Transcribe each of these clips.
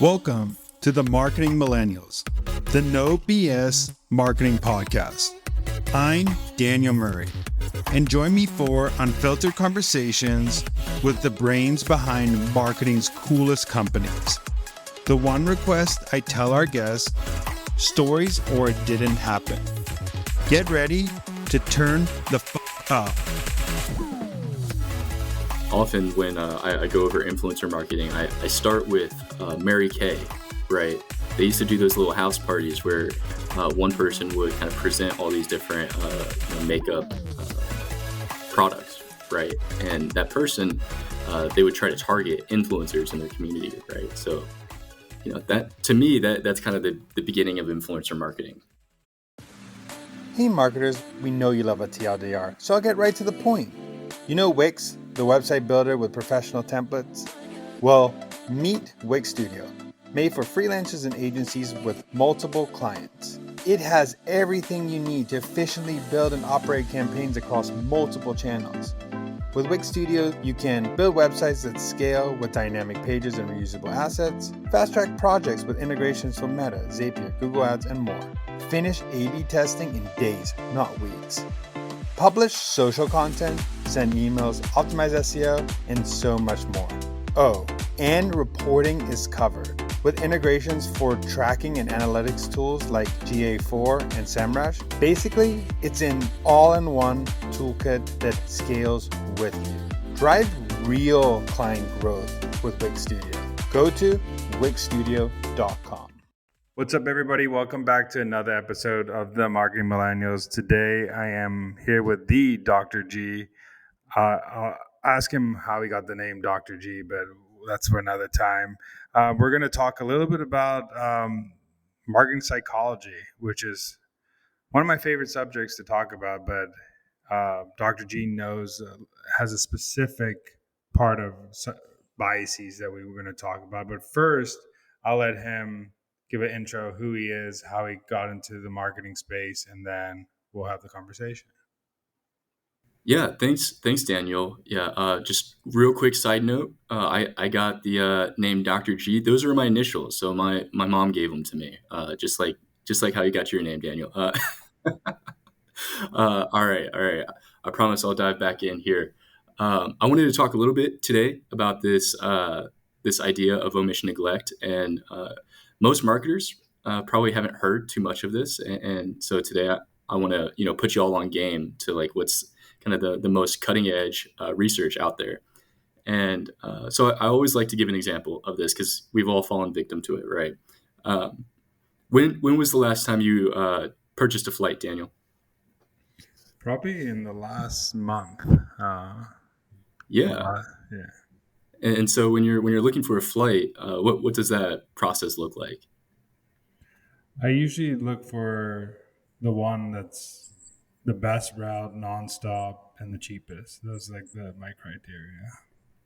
Welcome to the Marketing Millennials, the No BS Marketing Podcast. I'm Daniel Murray, and join me for unfiltered conversations with the brains behind marketing's coolest companies. The one request I tell our guests, stories or it didn't happen. Get ready to turn the up. Often when I go over influencer marketing, I start with Mary Kay, right? They used to do those little house parties where one person would kind of present all these different makeup products, right? And that person, they would try to target influencers in their community, right? So, that to me, that's kind of the beginning of influencer marketing. Hey marketers, we know you love a TLDR, so I'll get right to the point. You know Wix, the website builder with professional templates? Well, meet Wix Studio, made for freelancers and agencies with multiple clients. It has everything you need to efficiently build and operate campaigns across multiple channels. With Wix Studio, you can build websites that scale with dynamic pages and reusable assets, fast-track projects with integrations from Meta, Zapier, Google Ads, and more. Finish A/B testing in days, not weeks. Publish social content, send emails, optimize SEO, and so much more. Oh, and reporting is covered with integrations for tracking and analytics tools like GA4 and SEMrush. Basically, it's an all-in-one toolkit that scales with you. Drive real client growth with Wix Studio. Go to wixstudio.com. What's up, everybody? Welcome back to another episode of the Marketing Millennials. Today, I am here with the Dr. G. I'll ask him how he got the name Dr. G, but that's for another time. We're going to talk a little bit about marketing psychology, which is one of my favorite subjects to talk about, but Dr. G has a specific part of biases that we were going to talk about. But first, I'll let him give an intro, who he is, how he got into the marketing space, and then we'll have the conversation. Yeah, thanks, Daniel. Yeah, just real quick side note, I got the name Dr. G. Those were my initials, so my mom gave them to me, just like how you got your name, Daniel. All right. I promise I'll dive back in here. I wanted to talk a little bit today about this idea of omission neglect, and most marketers probably haven't heard too much of this, and so today I want to put you all on game to like what's kind of the most cutting edge research out there. And so I always like to give an example of this because we've all fallen victim to it, right? When was the last time you purchased a flight, Daniel? Probably in the last month. Yeah. And so when you're looking for a flight, what does that process look like? I usually look for the one that's the best route, nonstop, and the cheapest. Those are like my criteria.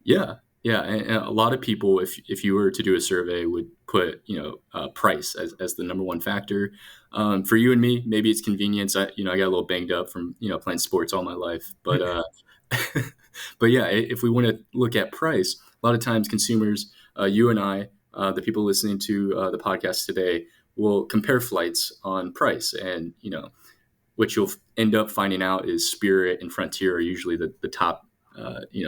Yeah, and a lot of people, if you were to do a survey, would put price as the number one factor. For you and me, maybe it's convenience. I got a little banged up from playing sports all my life, but but yeah, if we want to look at price, a lot of times consumers, you and I, the people listening to the podcast today, will compare flights on price, and what you'll end up finding out is Spirit and Frontier are usually the top.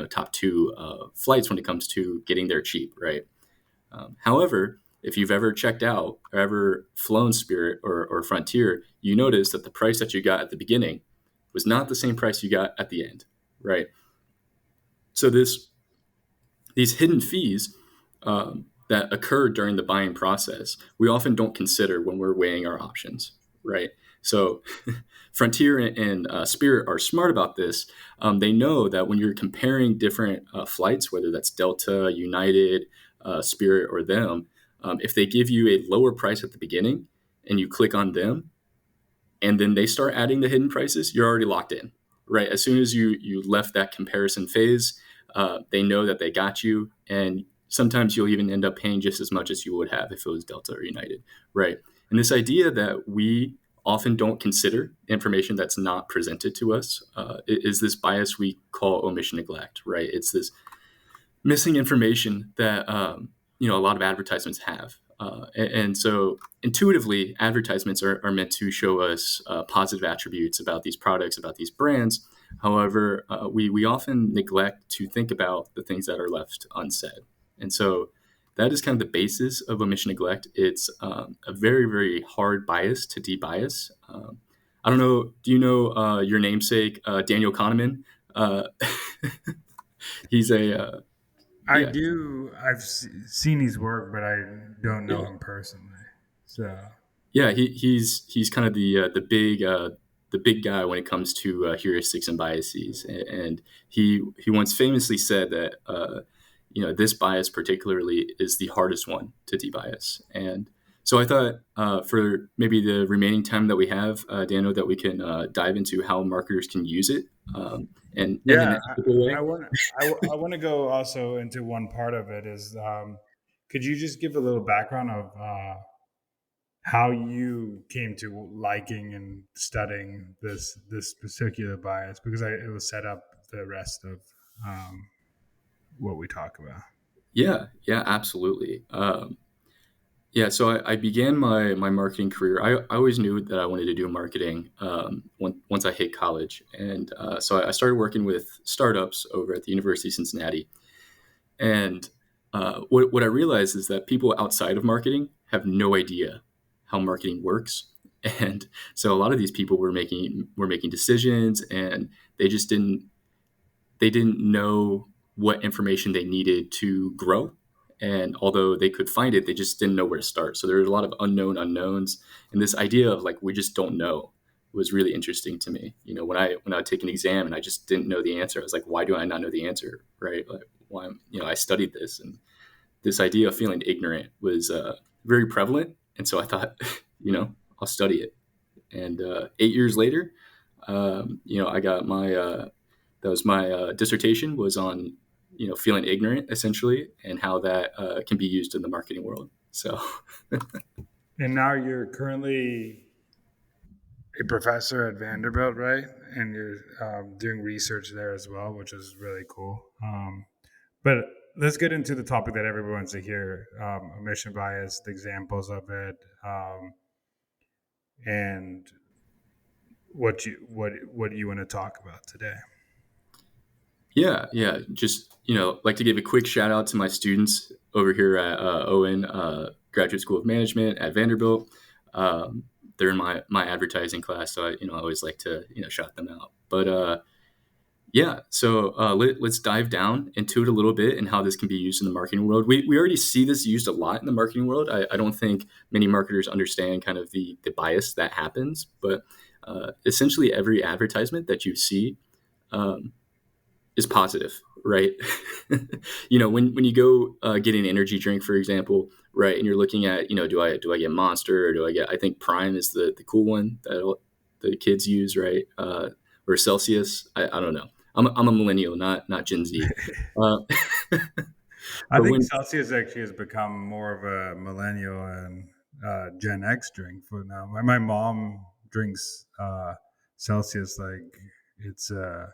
Top two flights when it comes to getting there cheap, right? However, if you've ever checked out or ever flown Spirit or Frontier, you notice that the price that you got at the beginning was not the same price you got at the end, right? So these hidden fees that occur during the buying process, we often don't consider when we're weighing our options, right? So Frontier and Spirit are smart about this. They know that when you're comparing different flights, whether that's Delta, United, Spirit, or them, if they give you a lower price at the beginning and you click on them, and then they start adding the hidden prices, you're already locked in, right? As soon as you left that comparison phase, they know that they got you, and sometimes you'll even end up paying just as much as you would have if it was Delta or United, right? And this idea that we often don't consider information that's not presented to us is this bias we call omission neglect, right? It's this missing information that a lot of advertisements have. And so intuitively, advertisements are meant to show us positive attributes about these products, about these brands. However, we often neglect to think about the things that are left unsaid. And so that is kind of the basis of omission neglect. It's a very, very hard bias to debias. I don't know. Do you know your namesake, Daniel Kahneman? Uh, he's I yeah, do. Seen his work, but I don't know yeah. him personally. So Yeah, he's kind of the big guy when it comes to heuristics and biases, and he once famously said that this bias particularly is the hardest one to debias. And so I thought for maybe the remaining time that we have, Dano, that we can dive into how marketers can use it, and in yeah, an ethical I way. want I want to go also into one part of it is could you just give a little background of how you came to liking and studying this particular bias because it will set up the rest of um, what we talk about. Yeah, yeah, absolutely. Yeah, so I began my marketing career. I always knew that I wanted to do marketing once I hit college. And so I started working with startups over at the University of Cincinnati. And what I realized is that people outside of marketing have no idea how marketing works. And so a lot of these people were making decisions, and they just didn't know what information they needed to grow. And although they could find it, they just didn't know where to start. So there were a lot of unknown unknowns. And this idea of like, we just don't know was really interesting to me. When I would take an exam and I just didn't know the answer, I was like, why do I not know the answer? Right. Like, why, I studied this, and this idea of feeling ignorant was very prevalent. And so I thought, I'll study it. And 8 years later, I got my that was my dissertation was on feeling ignorant essentially, and how that can be used in the marketing world. So And now you're currently a professor at Vanderbilt, right? And you're doing research there as well, which is really cool. But let's get into the topic that everyone wants to hear: omission bias, the examples of it, and what you want to talk about today. yeah, just like to give a quick shout out to my students over here at Owen Graduate School of Management at Vanderbilt. Um, they're in my advertising class, so I always like to shout them out. But yeah, so let's dive down into it a little bit and how this can be used in the marketing world. We already see this used a lot in the marketing world. I don't think many marketers understand kind of the bias that happens, but essentially every advertisement that you see um, is positive, right? When you go get an energy drink, for example, right, and you're looking at do I get Monster, or do I get, I think Prime is the cool one that the kids use, right? Or Celsius. I don't know. I'm a millennial, not Gen Z. Uh, I but think when Celsius actually has become more of a millennial and Gen X drink for now. My mom drinks Celsius like it's uh,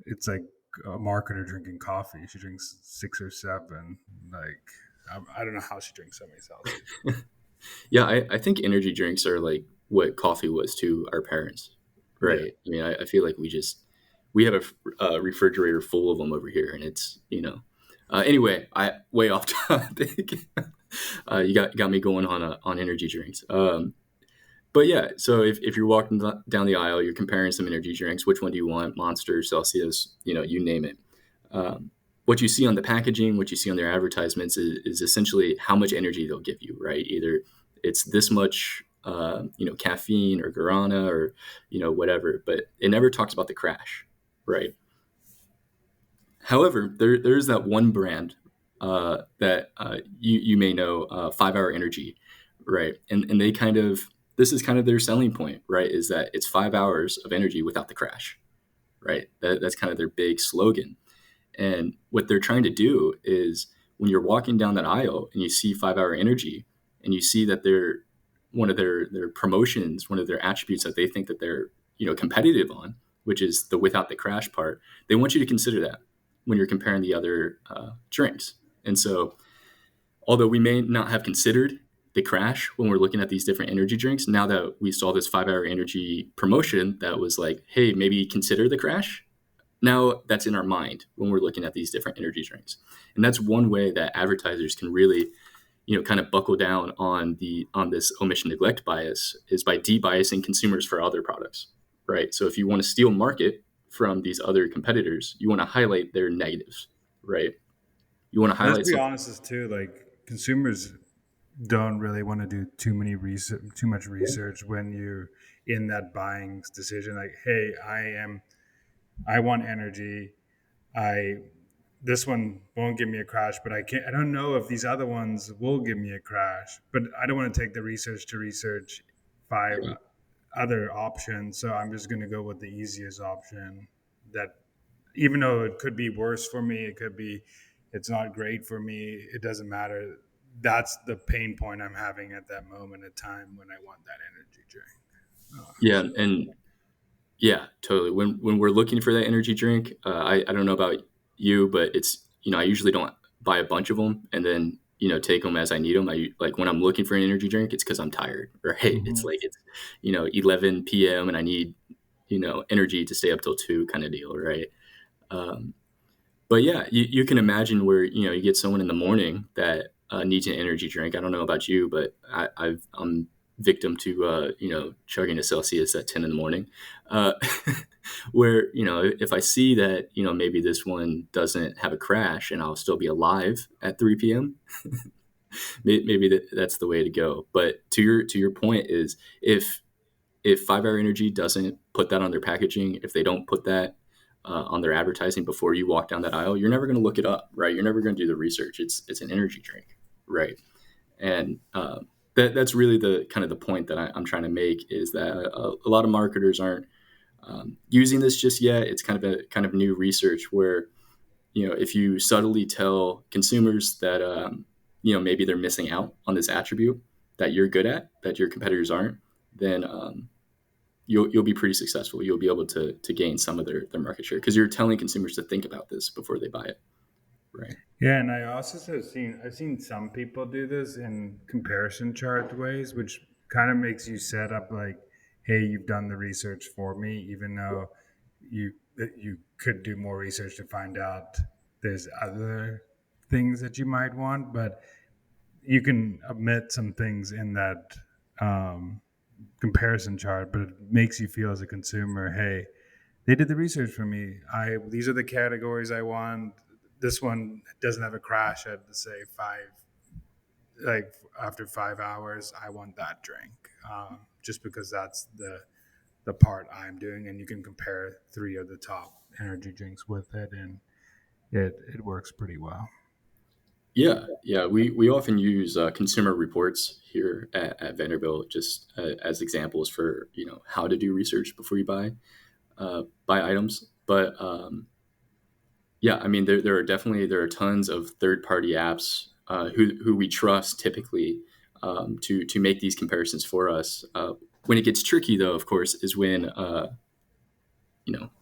it's like a marketer drinking coffee. She drinks 6 or 7. Like I don't know how she drinks so many Celsius. Yeah, I think energy drinks are like what coffee was to our parents, Yeah. right? I mean, I feel like we have a refrigerator full of them over here, and it's anyway, I way off topic. You got me going on energy drinks. But yeah, so if you're walking down the aisle, you're comparing some energy drinks. Which one do you want? Monster, Celsius, you name it. Um, what you see on the packaging, what you see on their advertisements is essentially how much energy they'll give you, right? Either it's this much, caffeine or guarana or, whatever, but it never talks about the crash, right? However, there's that one brand that you may know, 5 Hour Energy, right? And they kind of, this is kind of their selling point, right? Is that it's 5 hours of energy without the crash, right? That's kind of their big slogan. And what they're trying to do is when you're walking down that aisle and you see 5 Hour Energy, and you see that they're one of their promotions, one of their attributes that they think that they're competitive on, which is the without the crash part. They want you to consider that when you're comparing the other drinks. And so although we may not have considered the crash when we're looking at these different energy drinks, now that we saw this 5 hour energy promotion that was like, hey, maybe consider the crash. Now that's in our mind when we're looking at these different energy drinks. And that's one way that advertisers can really, kind of buckle down on this omission neglect bias, is by debiasing consumers for other products, right? So if you want to steal market from these other competitors, you want to highlight their negatives, right? You want to Let's highlight be some. honest, is too, like consumers don't really want to do too much research when you're in that buying decision. Like, hey, I want energy. I This one won't give me a crash, but I don't know if these other ones will give me a crash. But I don't want to take the research to research five Yeah. other options, so I'm just going to go with the easiest option. That, even though it could be worse for me, it's not great for me. It doesn't matter. That's the pain point I'm having at that moment in time when I want that energy drink. Yeah, So and yeah, totally. When we're looking for that energy drink, I don't know about you, but it's, I usually don't buy a bunch of them and then, take them as I need them. I like, when I'm looking for an energy drink, it's because I'm tired, or hey, it's mhm. like it's 11 p.m. and I need energy to stay up till 2 kind of deal, right? Um, but yeah, you can imagine where you get someone in the morning that needs an energy drink. I don't know about you, but I'm victim to chugging a Celsius at 10 in the morning, uh, where if I see that maybe this one doesn't have a crash and I'll still be alive at 3 p.m. Maybe that's the way to go. But to your point is, if 5 Hour Energy doesn't put that on their packaging, if they don't put that on their advertising before you walk down that aisle, you're never going to look it up, right? You're never going to do the research. It's an energy drink, right? And that's really the kind of the point that I'm trying to make, is that a lot of marketers aren't using this just yet. It's kind of new research where if you subtly tell consumers that maybe they're missing out on this attribute that you're good at, that your competitors aren't, then you'll be pretty successful. You'll be able to gain some of their market share because you're telling consumers to think about this before they buy it, right? Yeah, and I also I've seen some people do this in comparison chart ways, which kind of makes you set up like, hey, you've done the research for me, even though you could do more research to find out there's other things that you might want, but you can omit some things in that um, comparison chart, but it makes you feel as a consumer, hey, they did the research for me. These are the categories I want. This one doesn't have a crash at, say, like after 5 hours. I want that drink, just because that's the part I'm doing, and you can compare three of the top energy drinks with it, and it works pretty well. Yeah. We often use consumer reports here at Vanderbilt just as examples for how to do research before you buy items. But yeah, I mean there are tons of third party apps who we trust typically to make these comparisons for us. When it gets tricky, though, of course, is when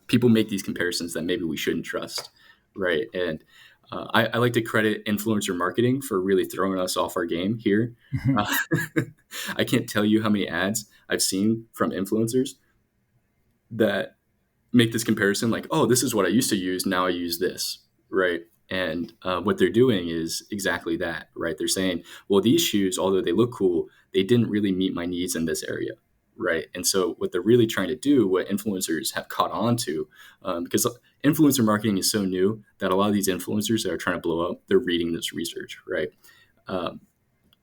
people make these comparisons that maybe we shouldn't trust, right? And I like to credit influencer marketing for really throwing us off our game here. Uh, I can't tell you how many ads I've seen from influencers that make this comparison, like, oh, this is what I used to use, now I use this, right? And what they're doing is exactly that, right? They're saying, well, these shoes, although they look cool, they didn't really meet my needs in this area, right? And so what they're really trying to do, what influencers have caught on to, because influencer marketing is so new that a lot of these influencers that are trying to blow up, they're reading this research, right? Um,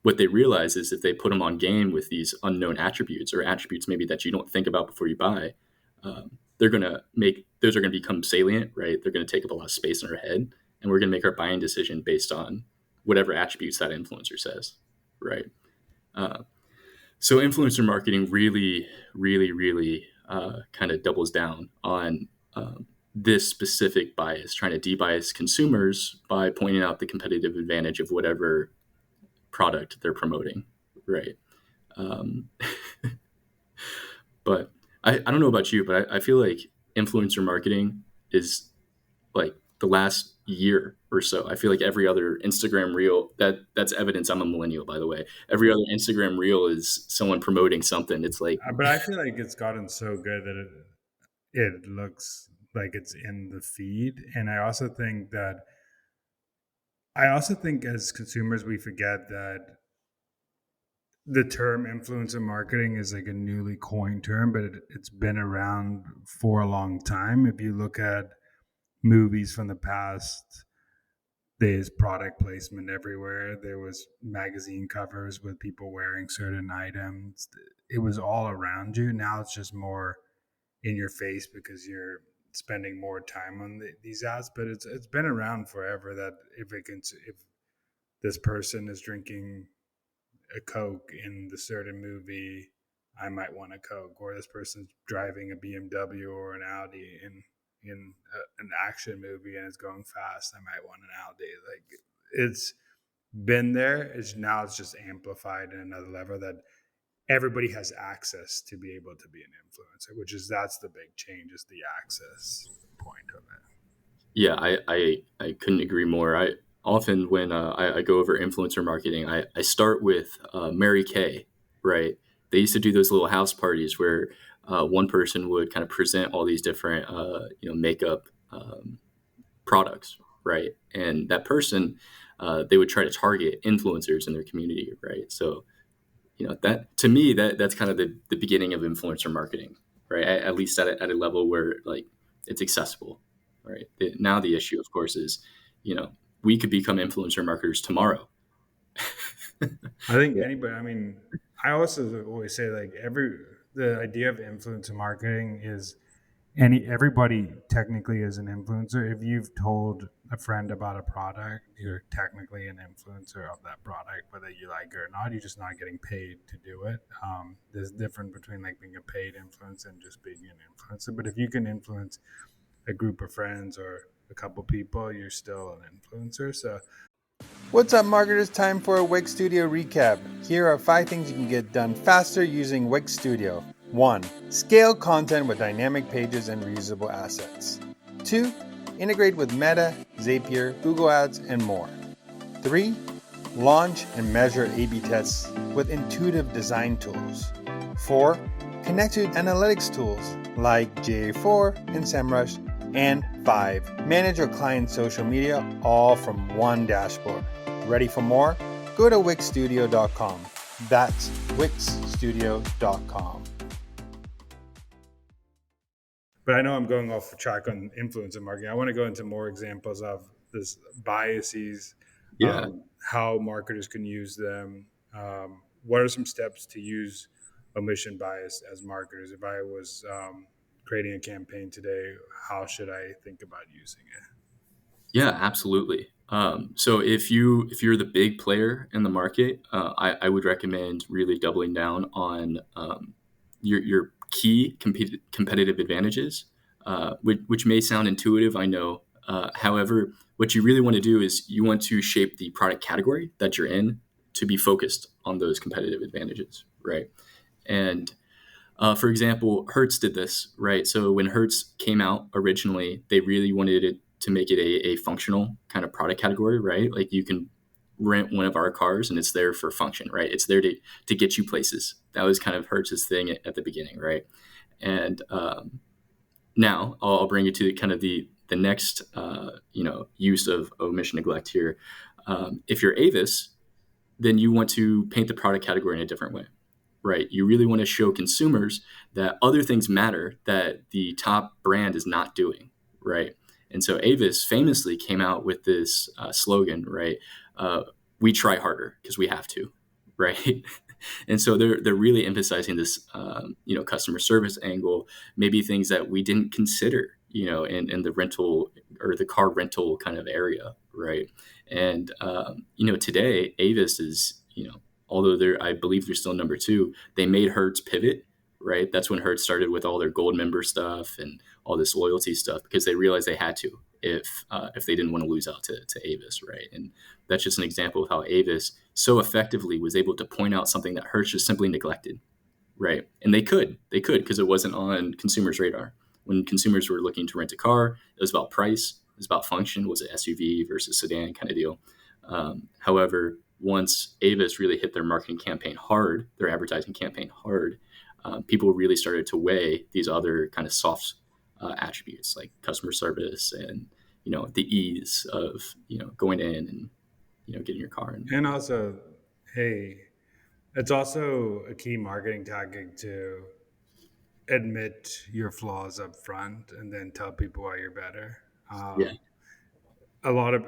what they realize is if they put them on game with these unknown attributes, or attributes maybe that you don't think about before you buy, they're going to make those are going to become salient, right? They're going to take up a lot of space in our head, and we're going to make our buying decision based on whatever attributes that influencer says, right? Uh, so influencer marketing really, really, really kind of doubles down on this specific bias, trying to debias consumers by pointing out the competitive advantage of whatever product they're promoting, right? Um, but I don't know about you, but I feel like influencer marketing is like the last year or so. I feel like every other Instagram reel, that's evidence I'm a millennial, by the way. Every other Instagram reel is someone promoting something. It's like, But I feel like it's gotten so good that it looks like it's in the feed. And I also think as consumers we forget that the term influencer marketing is like a newly coined term, but it's been around for a long time. If you look at movies from the past, there's product placement everywhere. There was magazine covers with people wearing certain items. It was all around you. Now it's just more in your face because you're spending more time on these ads. But it's been around forever that if this person is drinking a Coke in the certain movie, I might want a Coke. Or this person's driving a BMW or an Audi an action movie and it's going fast, I might want an Audi. Like it's been there. It's just amplified in another level that everybody has access to be able to be an influencer, that's the big change, is the access point of it. yeah, I couldn't agree more. I often, when I go over influencer marketing, I start with Mary Kay, right? They used to do those little house parties where one person would kind of present all these different, makeup products, right? And that person, they would try to target influencers in their community, right? So, that to me, that's kind of the beginning of influencer marketing, right? At least at a level where like it's accessible, right? Now the issue, of course, is, we could become influencer marketers tomorrow. I think Yeah. anybody. I mean, I also always say like the idea of influencer marketing is everybody technically is an influencer. If you've told a friend about a product, you're technically an influencer of that product, whether you like it or not. You're just not getting paid to do it. There's a difference between like being a paid influencer and just being an influencer. But if you can influence a group of friends or a couple people, you're still an influencer. So What's up, marketers? Time for a Wix Studio recap. Here are 5 things you can get done faster using Wix Studio. 1. Scale content with dynamic pages and reusable assets. 2. Integrate with Meta, Zapier, Google Ads, and more. 3. Launch and measure A/B tests with intuitive design tools. 4. Connect to analytics tools like GA4 and SEMrush. And 5. Manage your client's social media all from one dashboard. Ready for more? Go to wixstudio.com. That's wixstudio.com. but I know I'm going off track on influencer marketing. I want to go into more examples of this biases, Yeah. how marketers can use them. What are some steps to use omission bias as marketers? If I was creating a campaign today, how should I think about using it? Yeah, absolutely. So if you're the big player in the market, I would recommend really doubling down on your key competitive advantages, which may sound intuitive, I know. However, what you really want to do is you want to shape the product category that you're in to be focused on those competitive advantages, right? And for example, Hertz did this, right? So when Hertz came out originally, they really wanted it to make it a functional kind of product category, right? Like you can rent one of our cars and it's there for function, right? It's there to get you places. That was kind of Hertz's thing at the beginning, right? And now I'll bring you to kind of the next, use of omission neglect here. If you're Avis, then you want to paint the product category in a different way, right? You really want to show consumers that other things matter that the top brand is not doing, right? And so Avis famously came out with this slogan, right? We try harder because we have to, right? And so they're really emphasizing this, customer service angle, maybe things that we didn't consider, in the rental or the car rental kind of area, right? And today Avis is, although I believe they're still number 2, they made Hertz pivot, right? That's when Hertz started with all their gold member stuff and all this loyalty stuff because they realized they had to if they didn't want to lose out to Avis, right? And that's just an example of how Avis so effectively was able to point out something that Hertz just simply neglected, right? And they could because it wasn't on consumers' radar. When consumers were looking to rent a car, it was about price, It's about function. Was it SUV versus sedan kind of deal? However, once Avis really hit their marketing campaign hard, their advertising campaign hard, people really started to weigh these other kind of soft attributes like customer service and the ease of going in and getting your car and And also, hey, it's also a key marketing tactic to admit your flaws up front and then tell people why you're better. yeah. A lot of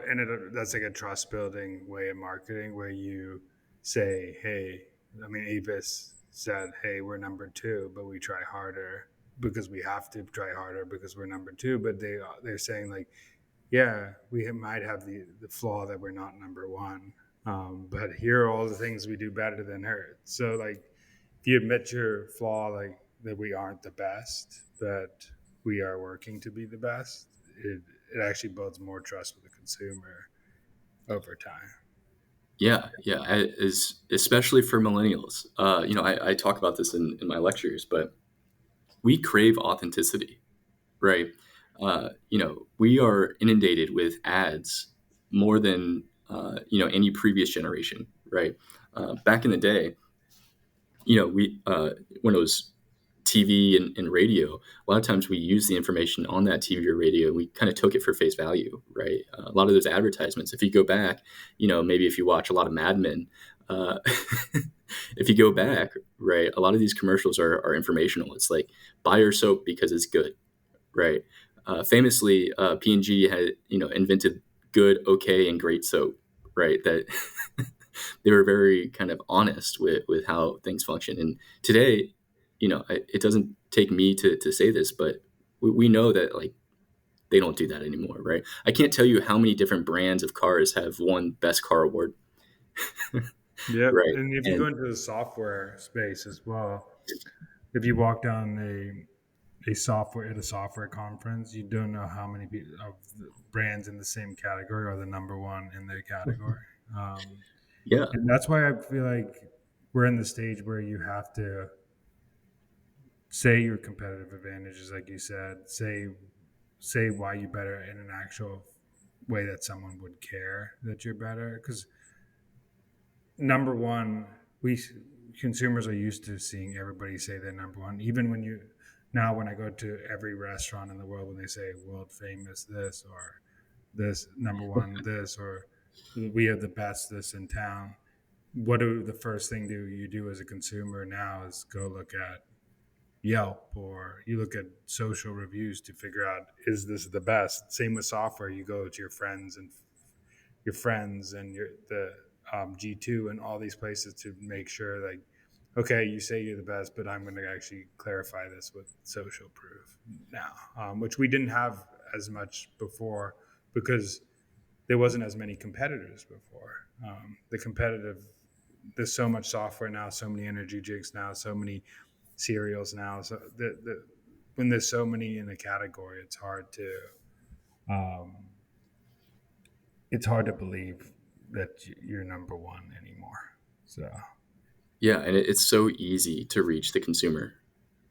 that's like a trust building way of marketing where you say, hey, I mean, Avis said, hey, we're number two, but we try harder because we have to try harder because we're number two. But they're saying like, yeah, might have the flaw that we're not number one, but here are all the things we do better than her. So like, if you admit your flaw, like that we aren't the best, but we are working to be the best, it actually builds more trust with the consumer over time. Yeah, is especially for millennials. I talk about this in my lectures, but we crave authenticity, right? We are inundated with ads more than any previous generation, right? Back in the day, we when it was TV and radio, a lot of times we use the information on that TV or radio. We kind of took it for face value, right? A lot of those advertisements, if you go back, maybe if you watch a lot of Mad Men, uh, if you go back, right, a lot of these commercials are informational. It's like buy your soap because it's good, right? Famously, P&G had invented good, okay, and great soap, right? That they were very kind of honest with how things function. And today, it doesn't take me to say this, but we know that like they don't do that anymore, right? I can't tell you how many different brands of cars have won best car award, Yep. right? And if you go And into the software space as well, if you walk down a software at a software conference, you don't know how many of the brands in the same category are the number one in their category. Um, yeah, and that's why I feel like we're in the stage where you have to say your competitive advantages, like you said, say why you're better in an actual way that someone would care that you're better. Because number one, we consumers are used to seeing everybody say they're number one. Even when I go to every restaurant in the world, when they say world famous this or this number one this or we have the best this in town, what do the first thing do you do as a consumer now is go look at Yelp or you look at social reviews to figure out is this the best. Same with software, you go to your friends and the G2 and all these places to make sure like, okay, you say you're the best, but I'm going to actually clarify this with social proof now, which we didn't have as much before because there wasn't as many competitors before. There's so much software now, so many energy drinks now, so many cereals now. So when there's so many in a category, um, it's hard to believe that you're number one anymore. So yeah, and it's so easy to reach the consumer,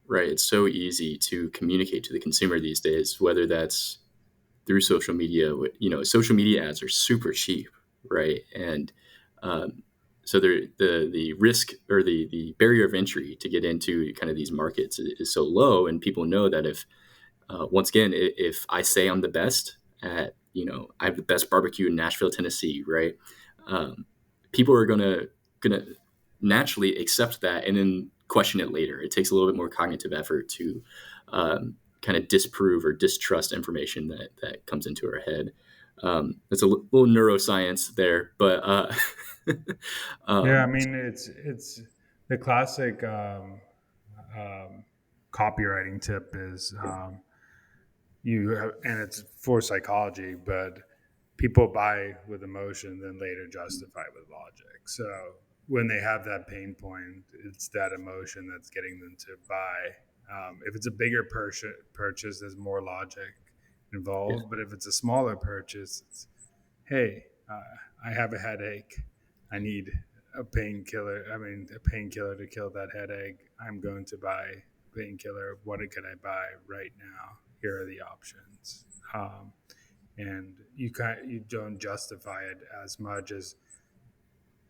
right? It's so easy to communicate to the consumer these days, whether that's through social media. Social media ads are super cheap, right? And um, so the risk or the barrier of entry to get into kind of these markets is so low, and people know that if once again, if I say I'm the best at, I have the best barbecue in Nashville, Tennessee, right? Um, People are gonna naturally accept that and then question it later. It takes a little bit more cognitive effort to kind of disprove or distrust information that comes into our head. It's a little neuroscience there, but yeah, I um, mean it's the classic um, copywriting tip is and it's for psychology, but people buy with emotion, then later justify with logic. So when they have that pain point, it's that emotion that's getting them to buy. If it's a bigger purchase, there's more logic yeah, involved. But if it's a smaller purchase, it's hey, I have a headache. I need a painkiller. I mean, a painkiller to kill that headache. I'm going to buy a painkiller. What can I buy right now? Here are the options. Um, and you don't justify it as much as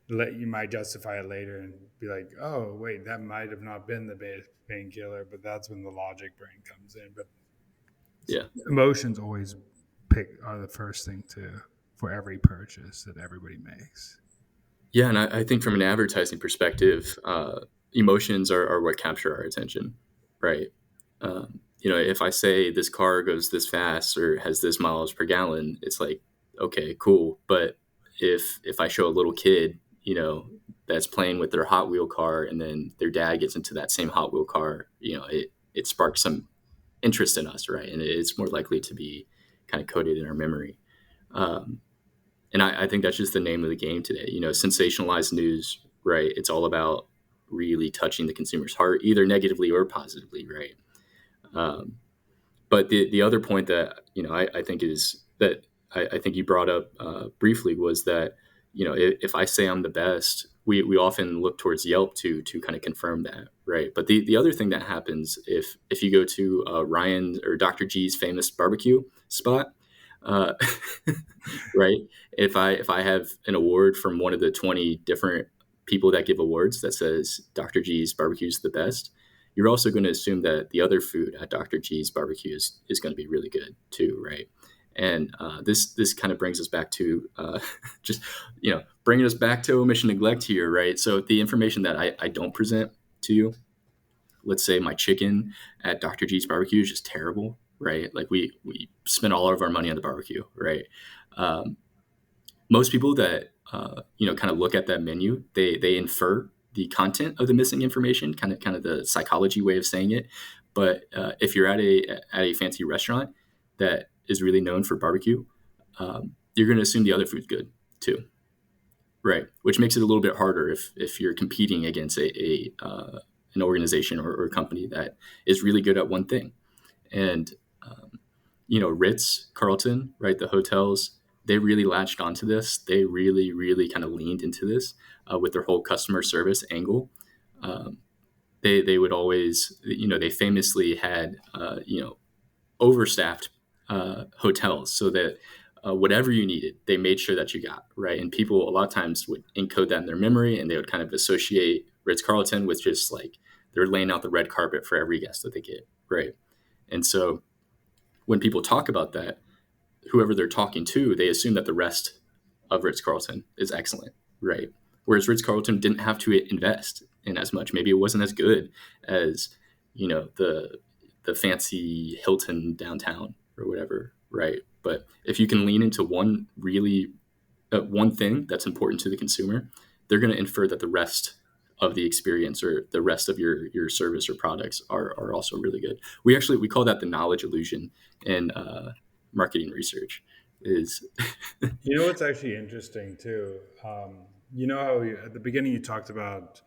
you might justify it later and be like, oh wait, that might have not been the best painkiller, but that's when the logic brain comes in. But Yeah. emotions always are the first thing to for every purchase that everybody makes. Yeah, and I think from an advertising perspective, emotions are what capture our attention, right? If I say this car goes this fast or has this miles per gallon, it's like, okay, cool. But if I show a little kid, that's playing with their Hot Wheel car, and then their dad gets into that same Hot Wheel car, it sparks some interest in us, right? And it's more likely to be kind of coded in our memory. Um, and I think that's just the name of the game today. Sensationalized news, right? It's all about really touching the consumer's heart, either negatively or positively, right? Um, but the other point that I think is that I think you brought up briefly was that if I say I'm the best, we often look towards Yelp to kind of confirm that, right? But the other thing that happens if you go to Ryan or Dr. G's famous barbecue spot, uh, right? If I have an award from one of the 20 different people that give awards that says Dr. G's barbecue is the best, you're also going to assume that the other food at Dr. G's barbecue is going to be really good too, right? And this kind of brings us back to just bringing us back to omission neglect here, right? So the information that I don't present to you, let's say my chicken at Dr. G's barbecue is just terrible, right? Like we spend all of our money on the barbecue, right? Um, Most people that kind of look at that menu, they infer the content of the missing information, kind of the psychology way of saying it. But if you're at a fancy restaurant that is really known for barbecue, you're going to assume the other food's good too, right? Which makes it a little bit harder if you're competing against a an organization or company that is really good at one thing. And Ritz Carlton, right? The hotels, they really latched onto this. They really, really kind of leaned into this with their whole customer service angle. Um, they would always, they famously had, overstaffed hotels so that whatever you needed, they made sure that you got, right? And people a lot of times would encode that in their memory, and they would kind of associate Ritz Carlton with just like they're laying out the red carpet for every guest that they get, right? And so when people talk about that, whoever they're talking to, they assume that the rest of Ritz Carlton is excellent, right? Whereas Ritz Carlton didn't have to invest in as much. Maybe it wasn't as good as the fancy Hilton downtown or whatever, right? But if you can lean into one thing that's important to the consumer, they're going to infer that the rest of the experience or the rest of your service or products are also really good. We call that the knowledge illusion in marketing research. Is You know what's actually interesting too? You know how at the beginning you talked about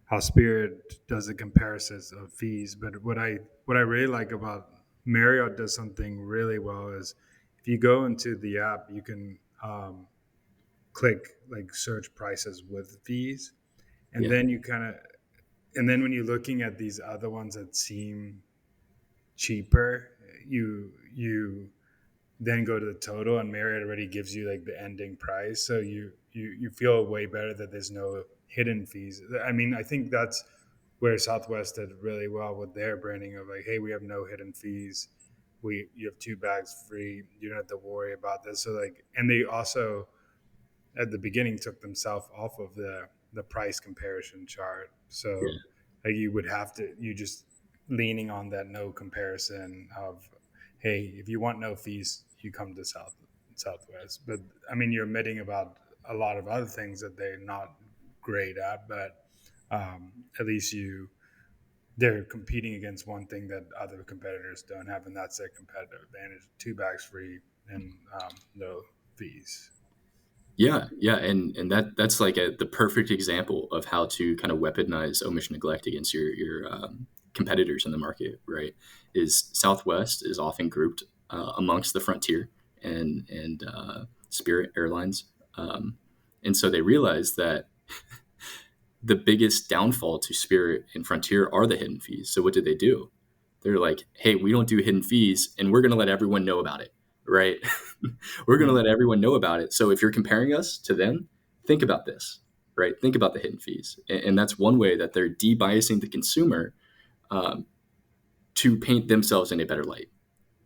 how Spirit does the comparisons of fees, but what I really like about Marriott does something really well is if you go into the app, you can click like search prices with fees, and yeah, then and then when you're looking at these other ones that seem cheaper, you then go to the total, and Marriott already gives you like the ending price, so you feel way better that there's no hidden fees. I mean, I think that's where Southwest did really well with their branding of like, hey, we have no hidden fees. You have two bags free. You don't have to worry about this. So like, and they also at the beginning took themselves off of the price comparison chart. So yeah, like you would have to you just leaning on that no comparison of, hey, if you want no fees, you come to Southwest. But I mean, you're admitting about a lot of other things that they're not great at, but at least they're competing against one thing that other competitors don't have, and that's their competitive advantage: two bags free and no fees. yeah, and that's like the perfect example of how to kind of weaponize omission neglect against your competitors in the market, right? Is Southwest is often grouped amongst the Frontier and Spirit Airlines, and so they realize that the biggest downfall to Spirit and Frontier are the hidden fees. So what did they do? They're like, hey, we don't do hidden fees, and we're going to let everyone know about it, right? We're going to let Mhm. everyone know about it. So if you're comparing us to them, think about this, right? Think about the hidden fees. And that's one way that they're debiasing the consumer, um, to paint themselves in a better light,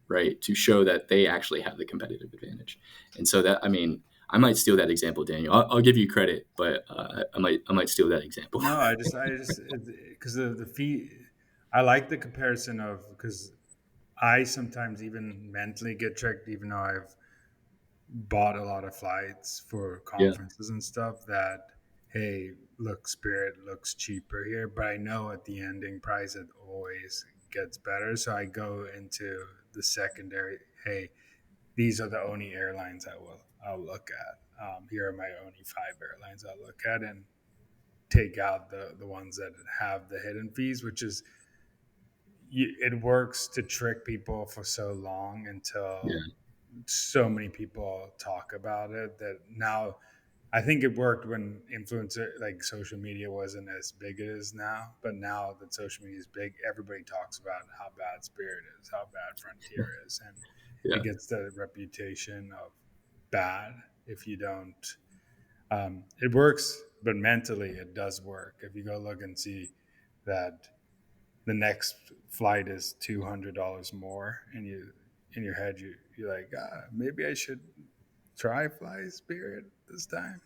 right? To show that they actually have the competitive advantage. And so that, I mean, I might steal that example, Daniel. I'll give you credit, but I might steal that example. No, I just because the fee. I like the comparison of because I sometimes even mentally get tricked, even though I've bought a lot of flights for Yeah, conferences and stuff. That hey, look, Spirit looks cheaper here, but I know at the ending price it always gets better. So I go into the secondary. Hey, these are the only airlines I'll look at. Here are my only 5 airlines I'll look at, and take out the ones that have the hidden fees, which is it works to trick people for so long until yeah, so many people talk about it that now I think it worked when influencer like social media wasn't as big as it is now, but now that social media is big, everybody talks about how bad Spirit is, how bad Frontier is, and yeah, it gets the reputation of bad if you don't. It works, but mentally it does work. If you go look and see that the next flight is $200 more, and you in your head you're like, maybe I should try fly Spirit this time.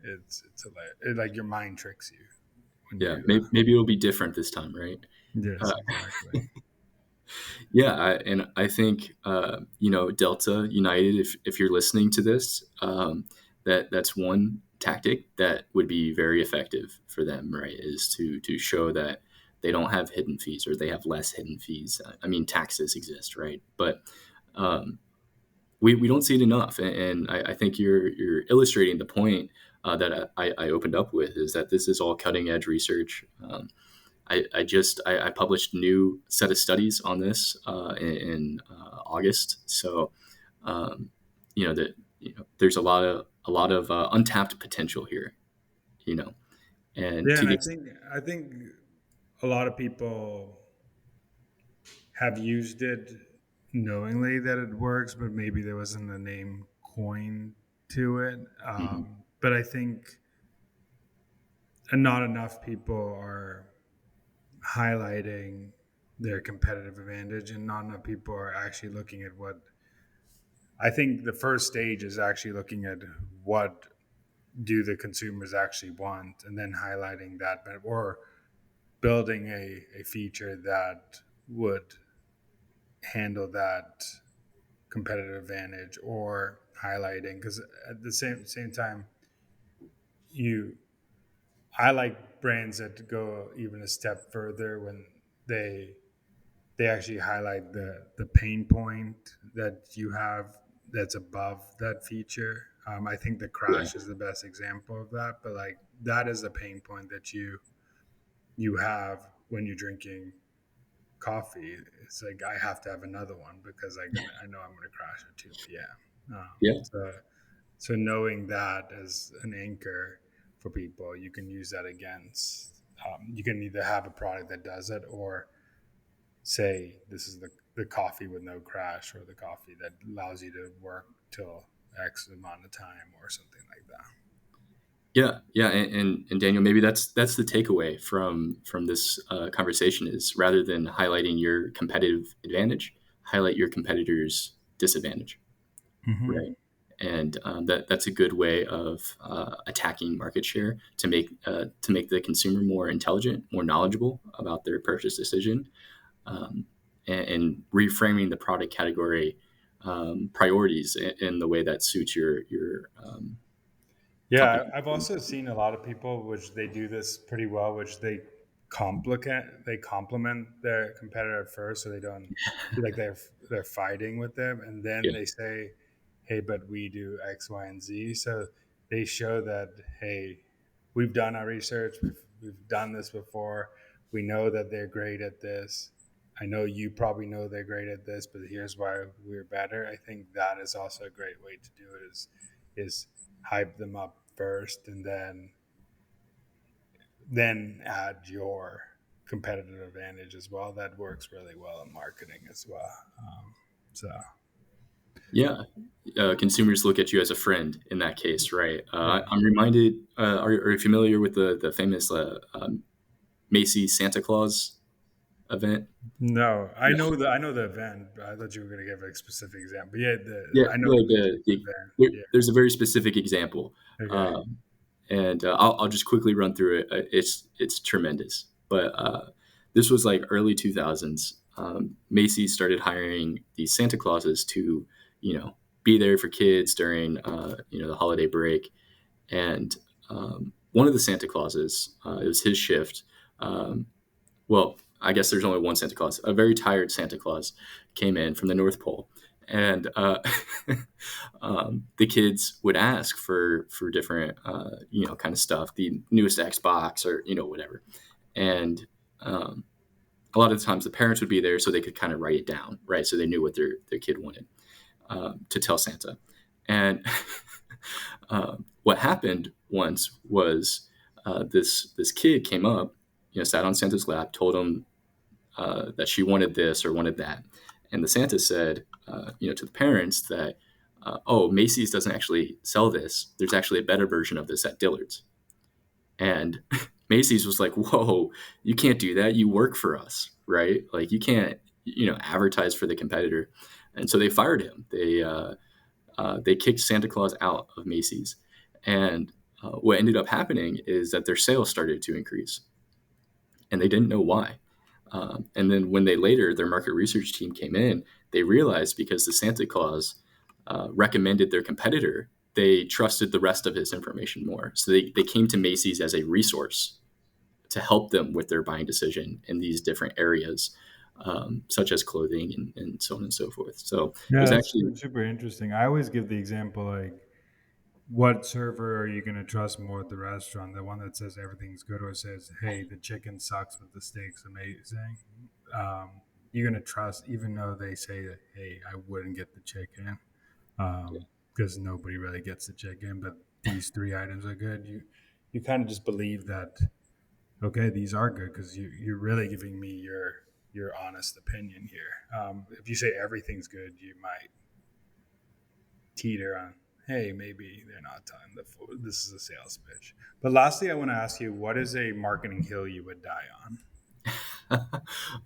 It's hilarious. Like your mind tricks you when you yeah. do Maybe it'll be different this time, right? that. Uh, Yes, exactly. yeah, and I think Delta United. If you're listening to this, that's one tactic that would be very effective for them, right? Is to show that they don't have hidden fees or they have less hidden fees. I mean, taxes exist, right? But um, we don't see it enough, and I think you're illustrating the point that I opened up with is that this is all cutting edge research. I published a new set of studies on this in August. So um, that there's a lot of untapped potential here. You know, and Yeah, to and the I think a lot of people have used it knowingly that it works, but maybe there wasn't a name coined to it. Mhm. But I think not enough people are highlighting their competitive advantage, and not enough people are actually looking at what I think the first stage is actually looking at what do the consumers actually want, and then highlighting that, or building a feature that would handle that competitive advantage, or highlighting because at the same time you I like brands that go even a step further when they they actually highlight the pain point that you have that's above that feature. I think the Yeah, crash is the best example of that, but like that is a pain point that you have when you're drinking coffee. It's like I have to have another one because I know I'm gonna crash at 2 p.m. yeah, So knowing that as an anchor for people, you can use that against. You can either have a product that does it, or say this is the coffee with no crash, or the coffee that allows you to work till X amount of time or something like that. yeah. And Daniel, maybe that's the takeaway from this conversation is rather than highlighting your competitive advantage, highlight your competitor's disadvantage. Mm-hmm. Right. And that's a good way of attacking market share to make the consumer more intelligent, more knowledgeable about their purchase decision, um, and reframing the product category priorities in the way that suits your Yeah, company. I've also seen a lot of people which they do this pretty well, which they compliment their competitor first, so they don't feel like they're fighting with them, and then Yeah, they say, "Hey, but we do X, Y, and Z." So they show that hey, we've done our research, we've done this before, we know that they're great at this. I know you probably know they're great at this, but here's why we're better. I think that is also a great way to do it. Is hype them up first, and then add your competitive advantage as well. That works really well in marketing as well. So Yeah, consumers look at you as a friend in that case, right? Yeah. I'm reminded. Are you familiar with the famous Macy's Santa Claus event? No, I Yeah, know the event. I thought you were going to give a specific example. But yeah, yeah. I know yeah, the event. there's a very specific example, Yeah. Okay. um, and I'll just quickly run through it. It's tremendous. But this was like early 2000s. Macy's started hiring these Santa Clauses to, you know, be there for kids during the holiday break. And one of the Santa Clauses, it was his shift. Um, well, I guess there's only one Santa Claus. A very tired Santa Claus came in from the North Pole, and the kids would ask for different kind of stuff, the newest Xbox or whatever, and um, a lot of the times the parents would be there so they could kind of write it down, right? So they knew what their kid wanted to tell Santa, and what happened once was this kid came up, sat on Santa's lap, told him that she wanted this or wanted that. And the Santa said, to the parents that, oh, Macy's doesn't actually sell this. There's actually a better version of this at Dillard's. And Macy's was like, whoa, you can't do that. You work for us, right? Like you can't, advertise for the competitor. And so they fired him. They kicked Santa Claus out of Macy's. And what ended up happening is that their sales started to increase, and they didn't know why. And then when their market research team came in, they realized because the Santa Claus recommended their competitor, they trusted the rest of his information more. So they came to Macy's as a resource to help them with their buying decision in these different areas, such as clothing and so on and so forth. So it was Yeah, it's actually, super interesting. I always give the example like, what server are you going to trust more at the restaurant? The one that says everything's good or says, hey, the chicken sucks, but the steak's amazing? You're going to trust, even though they say that, hey, I wouldn't get the chicken because nobody really gets the chicken, but these three items are good. You kind of just believe that, okay, these are good because you're really giving me your honest opinion here. If you say everything's good, you might teeter on, hey, maybe they're not telling the full, this is a sales pitch. But lastly, I want to ask you, what is a marketing hill you would die on?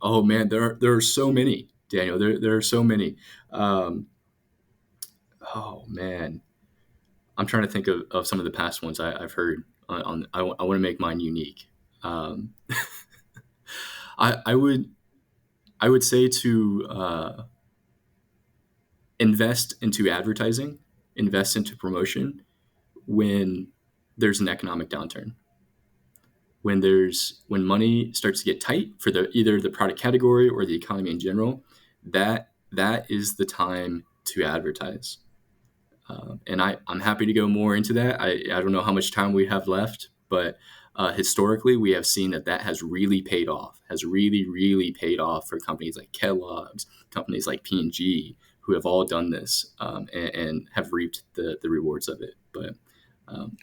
oh man, there are so many, Daniel. There are so many. Um, oh man, I'm trying to think of some of the past ones I've heard I want to make mine unique. Um, I would say to invest into advertising, invest into promotion when there's an economic downturn, when money starts to get tight for either the product category or the economy in general. That is the time to advertise. And I'm happy to go more into that. I don't know how much time we have left, but historically, we have seen that has really paid off, has really, really paid off for companies like Kellogg's, companies like P&G, who have all done this and have reaped the rewards of it. But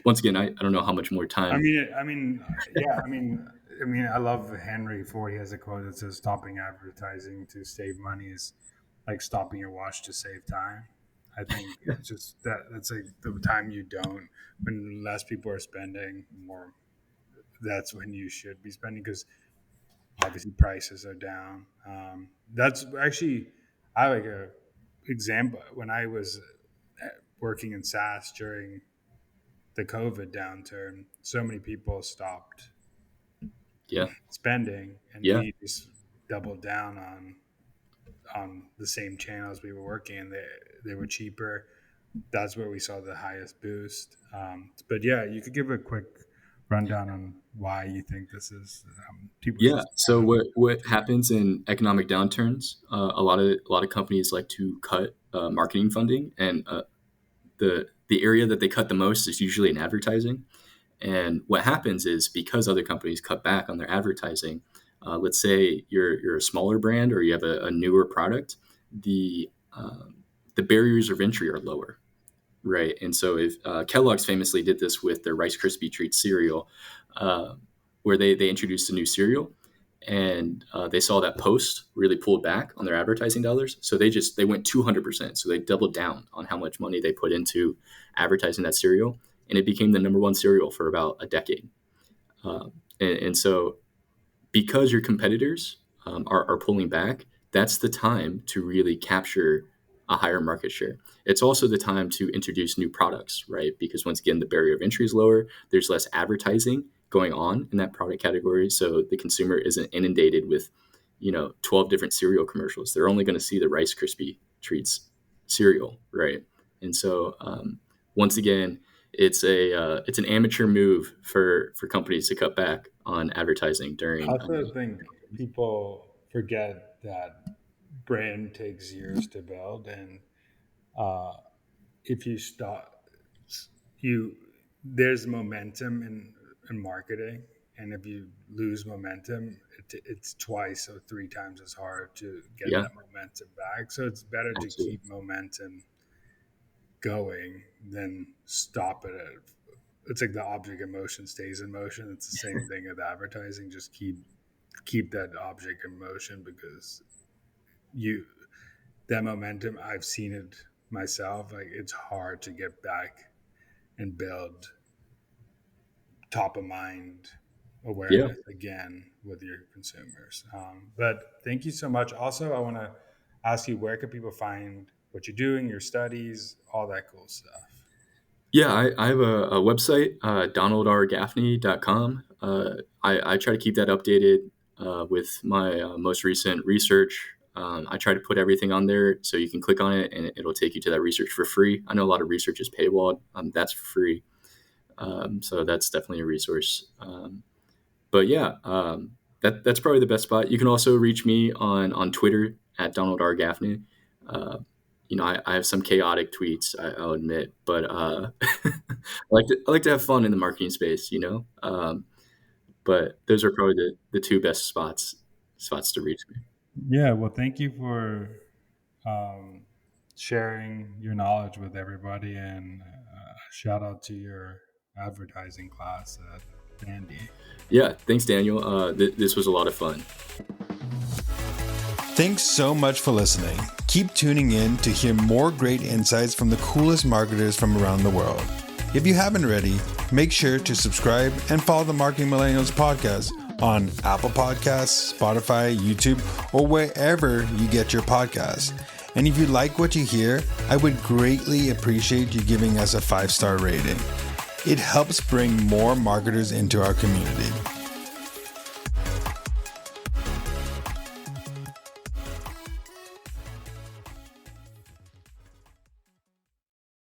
once again, I don't know how much more time. Yeah, I love Henry Ford. He has a quote that says, "Stopping advertising to save money is like stopping your watch to save time." I think it's just that's like the time you don't, when less people are spending more. That's when you should be spending because obviously prices are down. That's actually I like a example when I was working in SaaS during the COVID downturn. So many people stopped Yeah, spending, and yeah, we just doubled down on the same channels we were working in. They were cheaper. That's where we saw the highest boost. But yeah, you could give a quick rundown on why you think this is. People should yeah. So spend what happens in economic downturns? A lot of companies like to cut marketing funding, and the area that they cut the most is usually in advertising. And what happens is because other companies cut back on their advertising, let's say you're a smaller brand or you have a newer product, the um, the barriers of entry are lower, right? And so if Kellogg's famously did this with their Rice Krispie treat cereal, uh, where they introduced a new cereal, and they saw that Post really pulled back on their advertising dollars. So they went 200%. So they doubled down on how much money they put into advertising that cereal, and it became the number one cereal for about a decade. And so because your competitors are pulling back, that's the time to really capture a higher market share. It's also the time to introduce new products, right? Because once again, the barrier of entry is lower. There's less advertising going on in that product category. So the consumer isn't inundated with, 12 different cereal commercials. They're only going to see the Rice Krispie treats cereal, right? And so once again, it's an amateur move for companies to cut back on advertising I during. also think people forget that brand takes years to build, and uh, if you stop, you there's momentum in marketing, and if you lose momentum, it's twice or three times as hard to get Yeah, that momentum back. So it's better to absolutely. keep momentum going than stop it at. It's like the object in motion stays in motion. It's the same thing with advertising. Just keep that object in motion, because you that momentum, I've seen it myself, like it's hard to get back and build top of mind Yeah. awareness again with your consumers. But thank you so much. Also, I want to ask you, where can people find what you're doing, your studies, all that cool stuff? Yeah, I have a website, donaldragaffney.com. I try to keep that updated with my most recent research. I try to put everything on there so you can click on it and it'll take you to that research for free. I know a lot of research is paywalled. That's for free. So that's definitely a resource. But yeah, that's probably the best spot. You can also reach me on Twitter at Donald R. Gaffney. Uh, I have some chaotic tweets, I'll admit, but I like to have fun in the marketing space, but those are probably the two best spots to reach me. Yeah, well, thank you for um, sharing your knowledge with everybody, and shout out to your advertising class at Vandy. Yeah, thanks, Daniel. This was a lot of fun. Thanks so much for listening. Keep tuning in to hear more great insights from the coolest marketers from around the world. If you haven't already, make sure to subscribe and follow the Marketing Millennials podcast on Apple Podcasts, Spotify, YouTube, or wherever you get your podcasts. And if you like what you hear, I would greatly appreciate you giving us a 5-star rating. It helps bring more marketers into our community.